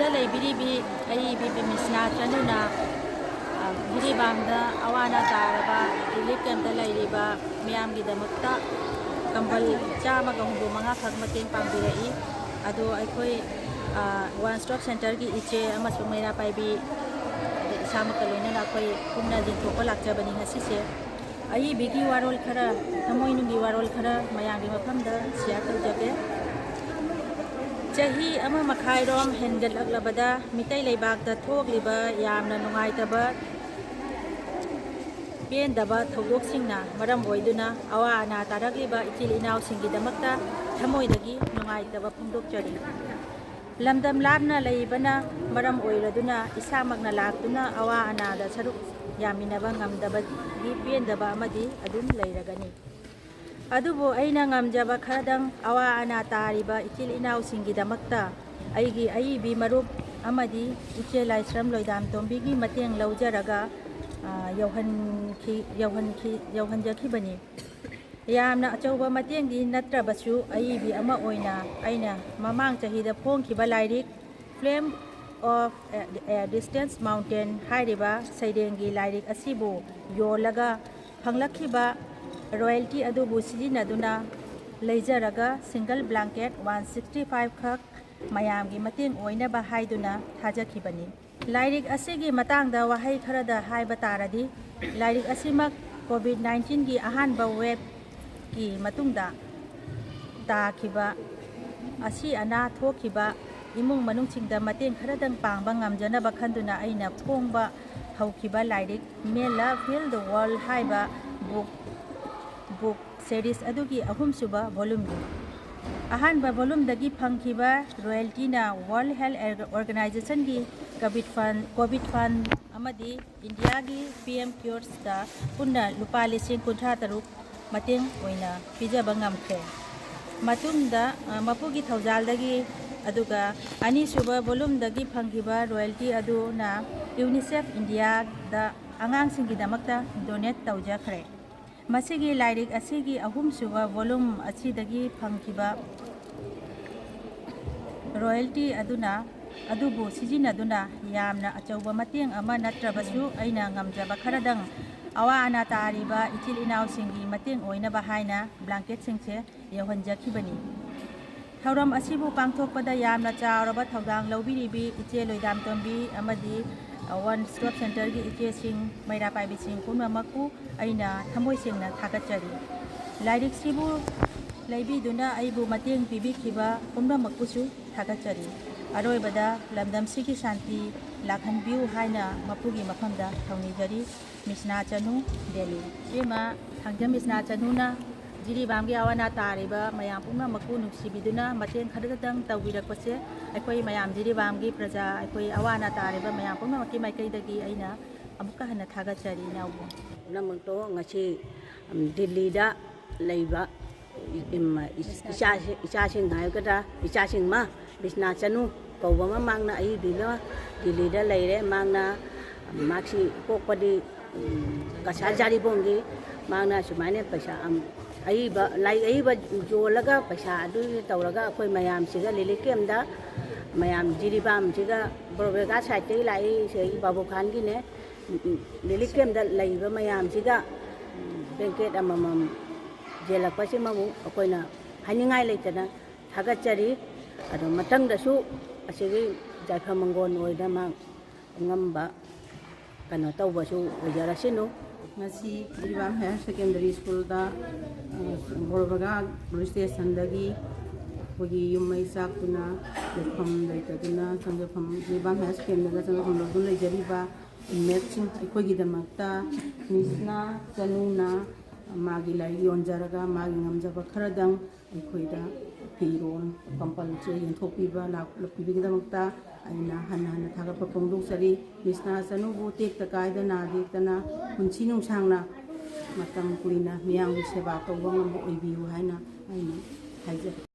ꯖꯤꯔꯤꯕꯥꯝꯗ ꯂꯩꯕꯤꯔꯤꯕꯤ ꯑꯏꯕꯤ ꯃꯤꯁꯅꯥ ꯆꯅꯨꯅ ꯖꯤꯔꯤꯕꯥꯝꯗ ꯑꯋꯥꯅ ꯇꯥꯔꯕ ꯔꯤꯂꯤꯐ ꯀꯦꯝꯞꯇ ꯂꯩꯔꯤꯕ ꯃꯤꯌꯥꯝꯒꯤꯗꯃꯛꯇ ꯀꯝꯕꯜ 165 ꯈꯛ ꯃꯇꯦꯡ ꯄꯥꯡꯕꯤꯔꯛꯏ ꯑꯗꯣ ꯑꯩꯈꯣꯏ ꯋꯥꯟ ꯁ꯭ꯇꯣꯞ ꯁꯦꯟꯇꯔꯒꯤ ꯏꯆꯦ ꯑꯃꯁꯨꯡ ꯃꯩꯔꯥ ꯄꯥꯏꯕꯤ ꯏꯁꯥꯃꯛꯀ ꯂꯣꯏꯅꯅ ꯑꯩꯈꯣꯏ ꯄꯨꯟꯅ ꯌꯦꯡꯊꯣꯛꯄ ꯂꯥꯛꯆꯕꯅꯤ ꯉꯁꯤꯁꯦ ꯑꯏꯕꯤꯒꯤ ꯋꯥꯔꯣꯜ ꯈꯔ ꯊꯃꯣꯏꯅꯨꯡꯒꯤ ꯋꯥꯔꯣꯜ ꯈꯔ ꯃꯌꯥꯝꯒꯤ ꯃꯐꯝꯗ ꯁꯤꯌꯔ ꯇꯧꯖꯒꯦ ꯆꯍꯤ 1.5 ꯍꯦꯟꯒꯠꯂꯛꯂꯕꯗ ꯃꯤꯇꯩ ꯂꯩꯕꯥꯛꯇ ꯊꯣꯛꯂꯤꯕ ꯌꯥꯝꯅ ꯅꯨꯡꯉꯥꯏꯇꯕ ꯄꯦꯟꯗꯕ ꯊꯧꯗꯣꯛꯁꯤꯡꯅ ꯃꯔꯝ ꯑꯣꯏꯗꯨꯅ ꯑꯋꯥ ꯑꯅꯥ ꯇꯥꯔꯛꯂꯤꯕ ꯏꯆꯤꯜ ꯏꯅꯥꯎꯁꯤꯡꯒꯤꯗꯃꯛꯇ ꯊꯃꯣꯏꯗꯒꯤ ꯅꯨꯡꯉꯥꯏꯇꯕ ꯐꯣꯡꯗꯣꯛꯆꯔꯤ ꯂꯝꯗꯝ ꯂꯥꯞꯅ ꯂꯩꯕꯅ ꯃꯔꯝ ꯑꯣꯏꯔꯗꯨꯅ ꯏꯁꯥꯃꯛꯅ ꯂꯥꯛꯇꯨꯅ ꯑꯋꯥ ꯑꯅꯥꯗ ꯁꯔꯨꯛ ꯌꯥꯃꯤꯟꯅꯕ ꯉꯝꯗꯕꯒꯤ ꯄꯦꯟꯗꯕ ꯑꯃꯗꯤ ꯑꯗꯨꯝ ꯂꯩꯔꯒꯅꯤ ꯑꯗꯨꯕꯨ ꯑꯩꯅ ꯉꯝꯖꯕ ꯈꯔꯗꯪ ꯑꯋꯥ ꯑꯅꯥ ꯇꯥꯔꯤꯕ ꯏꯆꯤꯜ ꯏꯅꯥꯎꯁꯤꯡꯒꯤꯗꯃꯛꯇ ꯑꯩꯒꯤ ꯑꯏꯕꯤ ꯃꯔꯨꯞ ꯑꯃꯗꯤ ꯏꯆꯦ ꯂꯥꯏꯁ꯭ꯔꯝ ꯂꯣꯏꯗꯥꯝ ꯇꯣꯝꯕꯤꯒꯤ ꯃꯇꯦꯡ ꯂꯧꯖꯔꯒ ꯌꯧꯍꯟꯖꯈꯤꯕꯅꯤ ꯌꯥꯝꯅ ꯑꯆꯧꯕ ꯃꯇꯦꯡꯗꯤ ꯅꯠꯇ꯭ꯔꯕꯁꯨ ꯑꯏꯕꯤ ꯑꯃ ꯑꯣꯏꯅ ꯑꯩꯅ ꯃꯃꯥꯡ ꯆꯍꯤꯗ ꯐꯣꯡꯈꯤꯕ ꯂꯥꯏꯔꯤꯛ flame of A distance mountain ꯍꯥꯏꯔꯤꯕ ꯁꯩꯔꯦꯡꯒꯤ ꯂꯥꯏꯔꯤꯛ ꯑꯁꯤꯕꯨ ꯌꯣꯜꯂꯒ ꯐꯪꯂꯛꯈꯤꯕ ꯔꯣꯌꯦꯜꯇꯤ ꯑꯗꯨꯕꯨ ꯁꯤꯖꯤꯟꯅꯗꯨꯅ ꯂꯩꯖꯔꯒ ꯁꯤꯡꯒꯜ ꯕ꯭ꯂꯥꯡꯀꯦꯠ 165 ꯈꯛ ꯃꯌꯥꯝꯒꯤ ꯃꯇꯦꯡ ꯑꯣꯏꯅꯕ ꯍꯥꯏꯗꯨꯅ ꯊꯥꯖꯈꯤꯕꯅꯤ ꯂꯥꯏꯔꯤꯛ ꯑꯁꯤꯒꯤ ꯃꯇꯥꯡꯗ ꯋꯥꯍꯩ ꯈꯔꯗ ꯍꯥꯏꯕ ꯇꯥꯔꯗꯤ ꯂꯥꯏꯔꯤꯛ ꯑꯁꯤꯃꯛ COVID-19ꯒꯤ ꯑꯍꯥꯟꯕ ꯋꯦꯕꯀꯤ ꯃꯇꯨꯡꯗ ꯇꯥꯈꯤꯕ ꯑꯁꯤ ꯑꯅꯥ ꯊꯣꯛꯈꯤꯕ ꯏꯃꯨꯡ ꯃꯅꯨꯡꯁꯤꯡꯗ ꯃꯇꯦꯡ ꯈꯔꯗꯪ ꯄꯥꯡꯕ ꯉꯝꯖꯅꯕ ꯈꯟꯗꯨꯅ ꯑꯩꯅ ꯐꯣꯡꯕ ꯍꯧꯈꯤꯕ ꯂꯥꯏꯔꯤꯛ ꯃꯦ ꯂꯚ ꯍꯤꯜ ꯗ ꯋꯥꯔꯜ ꯍꯥꯏꯕ ꯕꯨꯛ ꯁꯦꯔꯤꯁ ꯑꯗꯨꯒꯤ 3ꯁꯨꯕ ꯚꯣꯂꯨꯝꯅꯤ ꯑꯍꯥꯟꯕ ꯚꯣꯂꯨꯝꯗꯒꯤ ꯐꯪꯈꯤꯕ ꯔꯣꯌꯦꯜꯇꯤꯅ ꯋꯥꯔꯜ ꯍꯦꯜꯊ ꯑꯣꯔꯒꯅꯥꯏꯖꯦꯁꯟꯒꯤ ꯀꯣꯚꯤꯗ ꯐꯟ ꯑꯃꯗꯤ ꯏꯟꯗꯤꯌꯥꯒꯤ PM ꯀ꯭ꯌꯣꯔꯁꯇ ꯄꯨꯟꯅ ꯂꯨꯄꯥ 63 ꯃꯇꯦꯡ ꯑꯣꯏꯅ ꯄꯤꯖꯕ ꯉꯝꯈ꯭ꯔꯦ ꯃꯇꯨꯡꯗ ꯃꯄꯨꯒꯤ ꯊꯧꯖꯥꯜꯗꯒꯤ ꯑꯗꯨꯒ 2ꯁꯨꯕ ꯚꯣꯂꯨꯝꯗꯒꯤ ꯐꯪꯈꯤꯕ ꯔꯣꯌꯦꯜꯇꯤ ꯑꯗꯨꯅ ꯌꯨꯅꯤꯁꯦꯐ ꯏꯟꯗꯤꯌꯥꯗ ꯑꯉꯥꯡꯁꯤꯡꯒꯤꯗꯃꯛꯇ ꯗꯣꯅꯦꯠ ꯇꯧꯖꯈ꯭ꯔꯦ ꯃꯁꯤꯒꯤ ꯂꯥꯏꯔꯤꯛ ꯑꯁꯤꯒꯤ 3ꯁꯨꯕ ꯚꯣꯂꯨꯝ ꯑꯁꯤꯗꯒꯤ ꯐꯪꯈꯤꯕ ꯔꯣꯌꯦꯜꯇꯤ ꯑꯗꯨꯕꯨ ꯁꯤꯖꯤꯟꯅꯗꯨꯅ ꯌꯥꯝꯅ ꯑꯆꯧꯕ ꯃꯇꯦꯡ ꯑꯃ ꯅꯠꯇ꯭ꯔꯕꯁꯨ ꯑꯩꯅ ꯉꯝꯖꯕ ꯈꯔꯗꯪ ꯑꯋꯥ ꯑꯅꯥ ꯇꯥꯔꯤꯕ ꯏꯆꯤꯜ ꯏꯅꯥꯎꯁꯤꯡꯒꯤ ꯃꯇꯦꯡ ꯑꯣꯏꯅꯕ ꯍꯥꯏꯅ ꯕ꯭ꯂꯥꯡꯀꯦꯠꯁꯤꯡꯁꯦ ꯌꯧꯍꯟꯖꯈꯤꯕꯅꯤ ꯊꯧꯔꯝ ꯑꯁꯤꯕꯨ ꯄꯥꯡꯊꯣꯛꯄꯗ ꯌꯥꯝꯅ ꯆꯥꯎꯔꯕ ꯊꯧꯗꯥꯡ ꯂꯧꯕꯤꯔꯤꯕꯤ ꯏꯆꯦ ꯂꯣꯏꯗꯥꯝ ꯇꯣꯝꯕꯤ ꯑꯃꯗꯤ ꯋꯥꯟ ꯁ꯭ꯇꯣꯞ ꯁꯦꯟꯇꯔꯒꯤ ꯏꯆꯦꯁꯤꯡ ꯃꯩꯔꯥ ꯄꯥꯏꯕꯤꯁꯤꯡ ꯄꯨꯝꯅꯃꯛꯄꯨ ꯑꯩꯅ ꯊꯃꯣꯏ ꯁꯦꯡꯅ ꯊꯥꯒꯠꯆꯔꯤ ꯂꯥꯏꯔꯤꯛꯁꯤꯕꯨ ꯂꯩꯕꯤꯗꯨꯅ ꯑꯩꯕꯨ ꯃꯇꯦꯡ ꯄꯤꯕꯤꯈꯤꯕ ꯄꯨꯝꯅꯃꯛꯄꯨꯁꯨ ꯊꯥꯒꯠꯆꯔꯤ ꯑꯔꯣꯏꯕꯗ ꯂꯝꯗꯝꯁꯤꯒꯤ ꯁꯥꯟꯇꯤ ꯂꯥꯛꯍꯟꯕꯤꯌꯨ ꯍꯥꯏꯅ ꯃꯄꯨꯒꯤ ꯃꯐꯝꯗ ꯊꯧꯅꯤꯖꯔꯤ ꯃꯤꯁꯅꯥ ꯆꯅꯨ ꯗꯦꯜꯂꯤ ꯏꯕꯦꯝꯃ ꯊꯥꯡꯖꯝ ꯃꯤꯁꯅꯥ ꯆꯅꯨꯅ ꯖꯤꯔꯤꯕꯥꯝꯒꯤ ꯑꯋꯥ ꯇꯥꯔꯤꯕ ꯃꯌꯥꯝ ꯄꯨꯝꯅꯃꯛꯄꯨ ꯅꯨꯡꯁꯤꯕꯤꯗꯨꯅ ꯃꯇꯦꯡ ꯈꯔꯗꯪ ꯇꯧꯕꯤꯔꯛꯄꯁꯦ ꯑꯩꯈꯣꯏ ꯃꯌꯥꯝ ꯖꯤꯔꯤꯕꯥꯝꯒꯤ ꯄ꯭ꯔꯖꯥ ꯑꯩꯈꯣꯏ ꯑꯋꯥ ꯑꯅꯥ ꯇꯥꯔꯤꯕ ꯃꯌꯥꯝ ꯄꯨꯝꯅꯃꯛꯀꯤ ꯃꯥꯏꯀꯩꯗꯒꯤ ꯑꯩꯅ ꯑꯃꯨꯛꯀ ꯍꯟꯅ ꯊꯥꯒꯠꯆꯔꯤ ꯏꯅꯥꯎꯕꯨ ꯄꯨꯝꯅꯃꯛꯇꯣ ꯉꯁꯤ ꯗꯤꯜꯂꯤꯗ ꯂꯩꯕ ꯏꯆꯥꯁꯤꯡ ꯍꯥꯏꯒꯗ꯭ꯔꯥ ꯏꯆꯥꯁꯤꯡ ꯃꯤꯁꯅꯥ ꯆꯅꯨ ꯀꯧꯕ ꯑꯃ ꯃꯥꯡꯅ ꯑꯏꯕꯤꯅ ꯗꯤꯜꯂꯤꯗ ꯂꯩꯔꯦ ꯃꯥꯡꯅ ꯃꯥꯛꯁꯤ ꯄꯣꯛꯄꯗꯤ ꯀꯁꯥꯔ ꯖꯥꯔꯤꯕꯣꯡꯒꯤ ꯃꯥꯡꯅ ꯁꯨꯃꯥꯏꯅ ꯄꯩꯁꯥ ꯑꯏꯕ ꯂꯥꯏꯔꯤꯛ ꯑꯏꯕ ꯌꯣꯜꯂꯒ ꯄꯩꯁꯥ ꯑꯗꯨ ꯇꯧꯔꯒ ꯑꯩꯈꯣই ꯃꯌꯥꯝꯁꯤꯒ ꯂꯤꯂꯤꯞ ꯀꯦꯝꯞꯗ ꯃꯌꯥꯝ ꯖꯤꯔꯤꯕꯥꯝꯁꯤꯒ ꯕꯣꯔꯕꯦꯒꯥ ꯁꯥꯏꯠꯇꯒꯤ ꯂꯥꯛꯏ ꯁꯤ ꯕꯥꯕꯨ ꯈꯥꯟꯒꯤꯅꯦ ꯂꯤꯂꯤꯞ ꯀꯦꯝꯞꯗ ꯂꯩꯕ ꯃꯌꯥꯝꯁꯤꯒ ꯕ꯭ꯂꯦꯡꯀꯦꯠ ꯑꯃꯃꯝ ꯌꯦꯜꯂꯛꯄꯁꯤꯃꯕꯨ ꯑꯩꯈꯣꯏꯅ ꯍꯥꯏꯅꯤꯡꯉꯥꯏ ꯂꯩꯇꯅ ꯊꯥꯒꯠꯆꯔꯤ ꯑꯗꯣ ꯃꯊꯪꯗꯁꯨ ꯑꯁꯤꯒꯤ ꯖꯥꯏꯐꯃꯪꯒꯣꯟ ꯑꯣꯏꯅ ꯑꯉꯝꯕ ꯀꯩꯅꯣ ꯇꯧꯕꯁꯨ ꯑꯣꯏꯖꯔꯁꯅꯨ ꯉꯁꯤ ꯖꯤꯔꯤꯕꯥꯝ ꯍꯥꯌꯔ ꯁꯦꯀꯦꯟꯗꯔꯤ ꯁ꯭ꯀꯨꯜꯗ ꯕꯣꯔꯕꯒꯥ ꯄꯨꯂꯤꯁ ꯁ꯭ꯇꯦꯁꯟꯗꯒꯤ ꯑꯩꯈꯣꯏꯒꯤ ꯌꯨꯝ ꯃꯩ ꯆꯥꯛꯇꯨꯅ ꯂꯩꯐꯝ ꯂꯩꯇꯗꯨꯅ ꯆꯪꯖꯐꯝ ꯖꯤꯔꯤꯕꯥꯝ ꯍꯥꯌꯔ ꯁꯦꯀꯦꯟꯗꯔꯤꯗ ꯆꯪꯖꯐꯝ ꯂꯧꯗꯨꯅ ꯂꯩꯖꯔꯤꯕ ꯏꯟꯃꯦꯠꯁꯤꯡ ꯑꯩꯈꯣꯏꯒꯤꯗꯃꯛꯇ ꯃꯤꯁꯅꯥ ꯆꯅꯨꯅ ꯃꯥꯒꯤ ꯂꯥꯏꯔꯤꯛ ꯌꯣꯟꯖꯔꯒ ꯃꯥꯒꯤ ꯉꯝꯖꯕ ꯈꯔꯗꯪ ꯑꯩꯈꯣꯏꯗ ꯐꯤꯔꯣꯜ ꯀꯝꯄꯜꯁꯦ ꯌꯦꯟꯊꯣꯛꯄꯤꯕꯒꯤꯗꯃꯛꯇ ꯑꯩꯅ ꯍꯟꯅ ꯊꯥꯒꯠꯄ ꯐꯣꯡꯗꯣꯛꯆꯔꯤ ꯃꯤꯁꯅꯥ ꯆꯅꯨꯕꯨ ꯇꯦꯛꯇ ꯀꯥꯏꯗꯅ ꯌꯦꯛꯇꯅ ꯄꯨꯟꯁꯤ ꯅꯨꯡꯁꯥꯡꯅ ꯃꯇꯝ ꯀꯨꯏꯅ ꯃꯤꯌꯥꯝꯒꯤ ꯁꯦꯕꯥ ꯇꯧꯕ ꯉꯝꯕ ꯑꯣꯏꯕꯤꯌꯨ ꯍꯥꯏꯅ ꯑꯩꯅ ꯍꯥꯏꯖꯔꯤ